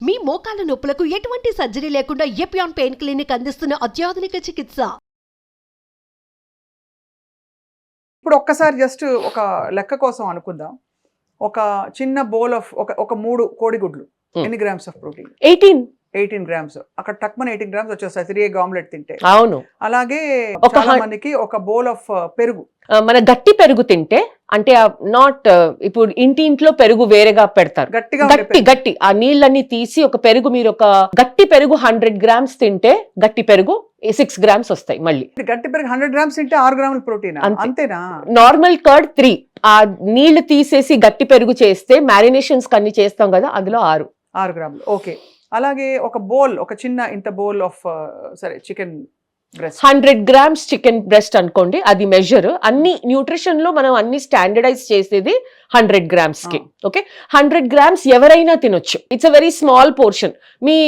మీ మోకాల నొప్పులకు ఎటువంటి సర్జరీ లేకుండా ఎపియాన్ పెయిన్ క్లినిక్ అందిస్తున్న అత్యాధునిక చికిత్స. ఇప్పుడు ఒక్కసారి జస్ట్ ఒక లెక్క కోసం అనుకుందాం. ఒక చిన్న బౌల్ ఆఫ్ ఒక 3 కోడిగుడ్లు ఎన్ని గ్రామ్స్ ఆఫ్ ప్రోటీన్? 18 గ్రామ్స్. అక్కడ టక్మన్ 18 గ్రామ్స్ వచ్చేస్తాయి 3 ఎగ్ ఆమ్లెట్ తింటే. అవును. అలాగే చాలా మందికి ఒక బౌల్ ఆఫ్ పెరుగు, మన గట్టి పెరుగు తింటే, అంటే నాట్ ఇప్పుడు ఇంట్లో పెరుగు వేరేగా పెడతారు, గట్టి ఆ నీళ్ళని తీసి ఒక పెరుగు, మీరు ఒక గట్టి పెరుగు 100 గ్రామ్స్ తింటే గట్టి పెరుగు 6 గ్రామ్స్ వస్తాయి. మళ్ళీ గట్టి పెరుగు 100 గ్రామ్స్ తింటే 6 గ్రాముల ప్రోటీన్ అంతేనా? నార్మల్ కర్డ్ 3, ఆ నీళ్లు తీసేసి గట్టి పెరుగు చేస్తే మ్యారినేషన్స్ కన్ని చేస్తాం కదా, అందులో 6 గ్రాములు. ఓకే. అలాగే ఒక బౌల్, ఒక చిన్న ఇంత బౌల్ ఆఫ్ సరే chicken breast, 100 grams chicken breast అనుకోండి, అది మెజర్. అన్ని న్యూట్రిషన్ లో మనం అన్ని స్టాండర్డైజ్ చేసేది 100 గ్రామ్స్ కి. ఓకే, 100 గ్రామ్స్ ఎవరైనా తినొచ్చు. It's a very small portion. Me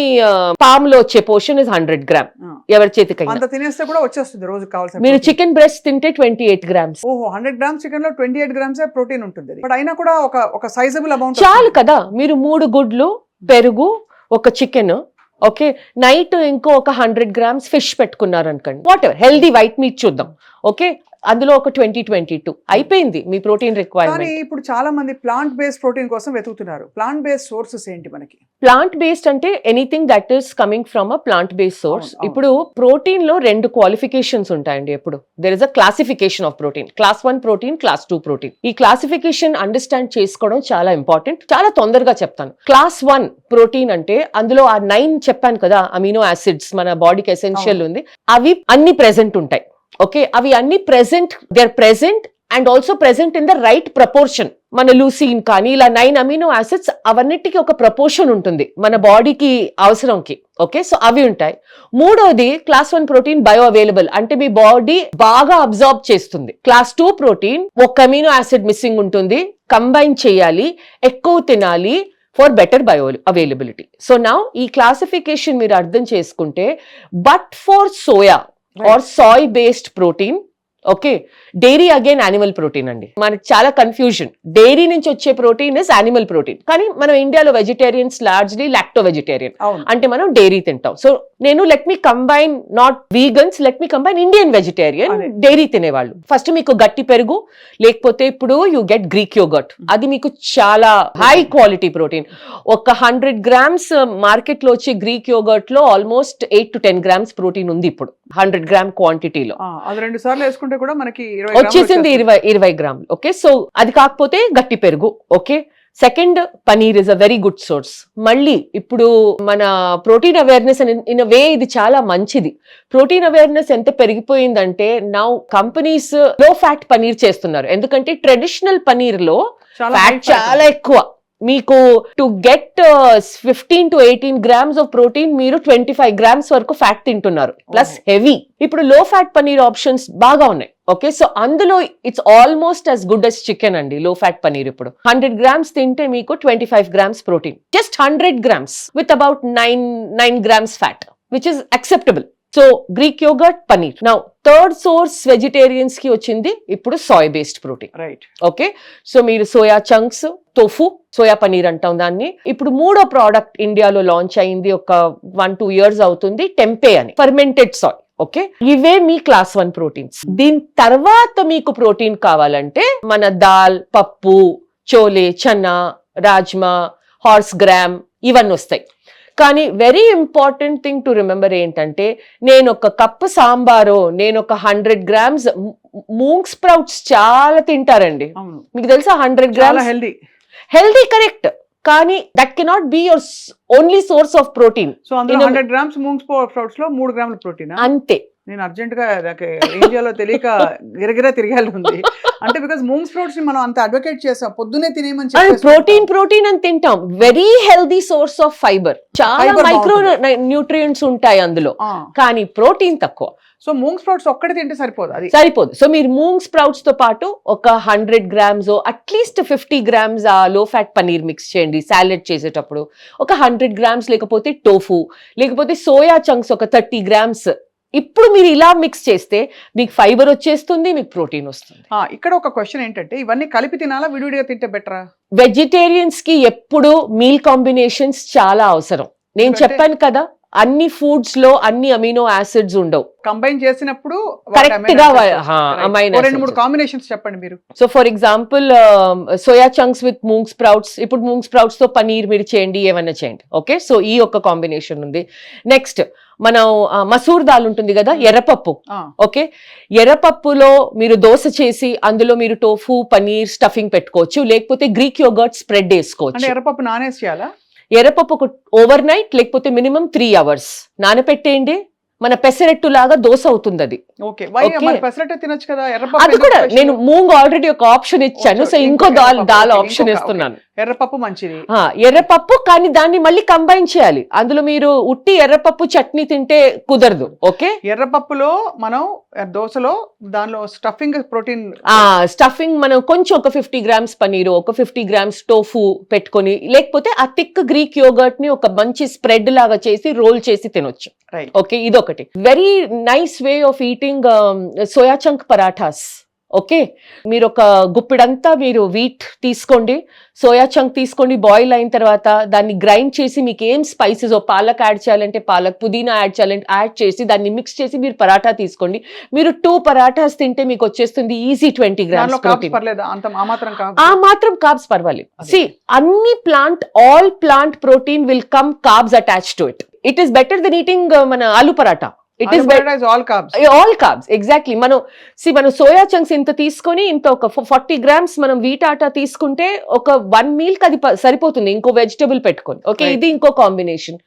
palm లో వచ్చే పోర్షన్ ఇస్ 100 గ్రామ్. ఎవరి చేతికి అంత తినేస్తే కూడా వచ్చేస్తుంది రోజు కావాల్సిన. మీరు చికెన్ బ్రెస్ట్ తింటే 28 గ్రామ్స్. ఓహో, 100 గ్రామ్స్ చికెన్ లో 28 గ్రామ్స్ ప్రోటీన్ ఉంటుంది. బట్ అయినా కూడా ఒక సైజబుల్ అమౌంట్ చాలు కదా. మీరు 3 గుడ్లు, పెరుగు, ఒక చికెన్, ఓకే, నైట్ ఇంకో ఒక 100 గ్రామ్స్ ఫిష్ పెట్టుకున్నారు అనుకోండి, what ever healthy white meet చూద్దాం. ఓకే, అందులో ఒక 22 అయిపోయింది మీ ప్రోటీన్ రిక్వైర్మెంట్. ఇప్పుడు చాలా మంది ప్లాంట్ బేస్డ్ ప్రోటీన్ కోసం వెతుకుతున్నారు. ప్లాంట్ బేస్డ్ సోర్సెస్ ఏంటి మనకి? ప్లాంట్ బేస్డ్ అంటే anything that is coming from a plant based source. ఇప్పుడు ప్రోటీన్ లో 2 క్వాలిఫికేషన్స్ ఉంటాయండి. ఎప్పుడు there is a classification of protein, class 1 protein, class 2 protein. ఈ క్లాసిఫికేషన్ అండర్స్టాండ్ చేసుకోవడం చాలా ఇంపార్టెంట్. చాలా తొందరగా చెప్తాను. క్లాస్ 1 ప్రోటీన్ అంటే అందులో ఆ 9 చెప్పాను కదా అమినో యాసిడ్స్ మన బాడీకి ఎసెన్షియల్ ఉంది, అవి అన్ని ప్రెసెంట్ ఉంటాయి. ఓకే, అవి అన్ని present, they are present and also present in the right proportion. మన లూసిన్ కానీ ఇలా 9 అమినో యాసిడ్స్, అవన్నిటికీ ఒక ప్రపోర్షన్ ఉంటుంది మన బాడీకి అవసరంకి. ఓకే, సో అవి ఉంటాయి. మూడోది క్లాస్ 1 ప్రోటీన్ బయో అవైలబుల్, అంటే మీ బాడీ బాగా అబ్జార్బ్ చేస్తుంది. క్లాస్ 2 ప్రోటీన్ ఒక అమినో యాసిడ్ మిస్సింగ్ ఉంటుంది, కంబైన్ చేయాలి, ఎక్కువ తినాలి for better bioavailability. So now ఈ క్లాసిఫికేషన్ మీరు అర్థం చేసుకుంటే, but for soya or soy based protein, okay, dairy again animal protein అండి. మనకి చాలా కన్ఫ్యూజన్. డైరీ నుంచి వచ్చే ప్రోటీన్ ఇస్ యానిమల్ ప్రోటీన్, కానీ మనం ఇండియాలో వెజిటేరియన్స్ లార్జ్లీ లాక్టో వెజిటేరియన్, అంటే మనం డైరీ తింటాం. సో నేను let me combine not vegans, let me combine Indian vegetarian, dairy తినేవాళ్ళు. ఫస్ట్ మీకు గట్టి పెరుగు, లేకపోతే ఇప్పుడు యూ గెట్ గ్రీక్ యోగర్ట్, అది మీకు చాలా హై క్వాలిటీ ప్రోటీన్. ఒక 100 గ్రామ్స్ మార్కెట్ లో వచ్చే గ్రీక్ యోగర్ట్ లో ఆల్మోస్ట్ 8 to 10 గ్రామ్స్ ప్రోటీన్ ఉంది ఇప్పుడు 100 గ్రామ్ క్వాంటిటీలో. అది 2 సార్లు వేసుకుంటే కూడా మనకి వచ్చేసింది 20 గ్రాములు. ఓకే, సో అది కాకపోతే గట్టి పెరుగు. Okay, second paneer is a very good source. మళ్ళీ ఇప్పుడు మన ప్రోటీన్ అవేర్నెస్ ఇన్ అ వే ఇది చాలా మంచిది. ప్రోటీన్ అవేర్నెస్ ఎంత పెరిగిపోయిందంటే నౌ కంపెనీస్ లో ఫ్యాట్ పనీర్ చేస్తున్నారు. ఎందుకంటే ట్రెడిషనల్ పనీర్ లో ఫ్యాట్ చాలా ఎక్కువ. మీకు to get 15 to 18 grams of protein మీరు 25 గ్రామ్స్ వరకు ఫ్యాట్ తింటున్నారు, ప్లస్ హెవీ. ఇప్పుడు లో ఫ్యాట్ పనీర్ ఆప్షన్స్ బాగా ఉన్నాయి. ఓకే, సో అందులో it's almost as good as chicken అండి లో ఫ్యాట్ పనీర్. ఇప్పుడు 100 గ్రామ్స్ తింటే మీకు 25 grams protein, just 100 grams with about 9 grams fat, which is acceptable. So greek yogurt, paneer. Now third source vegetarians కి వచ్చింది ఇప్పుడు soy based protein. Right, okay, so మీరు soya chunks, tofu, soya paneer అంటాం దాన్ని. ఇప్పుడు 3వ ప్రోడక్ట్ ఇండియాలో లాంచ్ అయింది, ఒక 1-2 years అవుతుంది, టెంపే అని, ఫర్మెంటెడ్ సాయ్. ఓకే, ఇవే మీ క్లాస్ 1 ప్రోటీన్స్. దీని తర్వాత మీకు ప్రోటీన్ కావాలంటే మన దాల్, పప్పు, చోలే, చన్నా, రాజ్మా, హార్స్ గ్రామ్ ఇవన్నీ వస్తాయి. కానీ very important thing to remember ఏంటంటే, నేను ఒక కప్పు సాంబారో, నేను ఒక 100 గ్రామ్స్ మూంగ్ స్ప్రౌట్స్ చాలా తింటారండి. మీకు తెలుసా 100 గ్రామ్స్ హెల్దీ, కరెక్ట్, కానీ that cannot be your only source of protein. So అందులో 100 గ్రామ్స్ మూంగ్ స్ప్రౌట్స్ లో 3 గ్రాముల ప్రోటీన్ అంతే. నేను అర్జెంట్ గా ఇండియాలో తెలియక గిరగిరా తిరగాలి ఉంది. అంటే బికాస్ మూంగ్ స్ప్రౌట్స్ ని మనం అంత అడ్వకేట్ చేసాం, పొద్దునే తినేమని చెప్పి ప్రోటీన్ అని తింటాం. Very healthy source of fibre, చాలా మైక్రో న్యూట్రియంట్స్ ఉంటాయి అందులో, కానీ ప్రోటీన్ తక్కువ. సో మూంగ్ స్ప్రౌట్స్ ఒక్కటి తింటే సరిపోదు, అది సరిపోదు. సో మీరు మూంగ్ స్ప్రౌట్స్ తో పాటు ఒక 100 గ్రామ్స్ అట్లీస్ట్ 50 గ్రామ్స్ ఆ లో ఫ్యాట్ పనీర్ మిక్స్ చేయండి సాలెడ్ చేసేటప్పుడు. ఒక 100 గ్రామ్స్, లేకపోతే టోఫు, లేకపోతే సోయా చంక్స్ ఒక 30 గ్రామ్స్ ఇప్పుడు మీరు ఇలా మిక్స్ చేస్తే మీకు ఫైబర్ వచ్చేస్తుంది, మీకు ప్రోటీన్ వస్తుంది. ఇక్కడ ఒక క్వశ్చన్ ఏంటంటే ఇవన్నీ కలిపి తినాలా విడివిడిగా తింటే బెటరా? వెజిటేరియన్స్ కి ఎప్పుడు మీల్ కాంబినేషన్స్ చాలా అవసరం. నేను ఎందుకంటే- చెప్పాను కదా, అన్ని ఫుడ్స్ లో అన్ని అమినో యాసిడ్స్ ఉండవు. కంబైన్ చేసినప్పుడు Correct గా amino 2-3 acids. కాంబినేషన్స్ చెప్పండి మీరు. So for example soya chunks with moong sprouts. ఇప్పుడు మూంగ్ స్ప్రౌట్స్ తో పనీర్ మీరు చేయండి, ఏమన్నా చేయండి. ఓకే, సో ఈ ఒక కాంబినేషన్ ఉంది. నెక్స్ట్ మనం మసూర్ దాల్ ఉంటుంది కదా, ఎర్రపప్పు. ఓకే, ఎర్రపప్పులో మీరు దోశ చేసి అందులో మీరు టోఫు పనీర్ స్టఫింగ్ పెట్టుకోవచ్చు, లేకపోతే గ్రీక్ యోగర్ట్ స్ప్రెడ్ అంటే వేసుకోవచ్చు. ఎర్రపప్పు నానేసి చేయాలా? ఎర్రపప్పు ఓవర్ నైట్ లేకపోతే మినిమం 3 hours నానపెట్టేయండి. మన పెసరెట్టు లాగా దోశ అవుతుంది అది. Okay, why Okay. మరి పెసరట్టే తినొచ్చు కదా. అది ఎర్రపప్పు కూడా ఎందుకు నేను special? మూంగ్ ఆల్రెడీ ఒక ఆప్షన్ ఇచ్చాను, సో Okay, ఇంకో ఇంకొక దాల్ ఎర్రపప్పు. దాల్ Okay, ఆప్షన్ ఇంకొక, ఇస్తున్నాను. ఎర్రపప్పు మంచిది. ఎర్రపప్పు, కానీ దాన్ని మళ్ళీ కంబైన్ చేయాలి. అందులో మీరు ఉట్టి ఎర్రపప్పు చట్నీ తింటే కుదరదు. ఓకే, ఎర్రపప్పులో మనం దోశలో దానిలో స్టఫింగ్ ప్రోటీన్. స్టఫింగ్ మనం కొంచెం ఒక 50 grams పనీరు, ఒక 50 grams టోఫు పెట్టుకొని, లేకపోతే ఆ థిక్ గ్రీక్ యోగర్ట్ ని ఒక మంచి స్ప్రెడ్ లాగా చేసి రోల్ చేసి తినొచ్చు. రైట్. ఓకే, ఇదొకటి very nice way of eating soya chunk parathas. Okay, మీరు ఒక గుప్పిడంతా మీరు వీట్ తీసుకోండి, సోయా చంక్ తీసుకోండి, బాయిల్ అయిన తర్వాత దాన్ని గ్రైండ్ చేసి మీకు ఏం స్పైసెస్, పాలక్ యాడ్ చేయాలంటే పాలక్, పుదీనా యాడ్ చేయాలంటే యాడ్ చేసి దాన్ని మిక్స్ చేసి మీరు పరాఠా తీసుకోండి. మీరు 2 పరాఠాస్ తింటే మీకు వచ్చేస్తుంది ఈజీ 20 grams దానిలో కార్బ్స్ ప్రోటీన్. పర్లేదా? ఆ మాత్రం ఆ మాత్రం కార్బ్స్ పర్వాలేదు. అదే. సి అన్ని all plant protein will come carbs attach to it. It is better then eating మన aloo paratha. It is all carbs. All carbs exactly. మనం సోయా చంక్స్ ఇంత తీసుకొని ఇంత ఒక 40 grams మనం వీట్ ఆటా తీసుకుంటే ఒక 1 meal కి అది సరిపోతుంది, ఇంకో వెజిటబుల్ పెట్టుకొని. Okay, Right. ఇది ఇంకో కాంబినేషన్.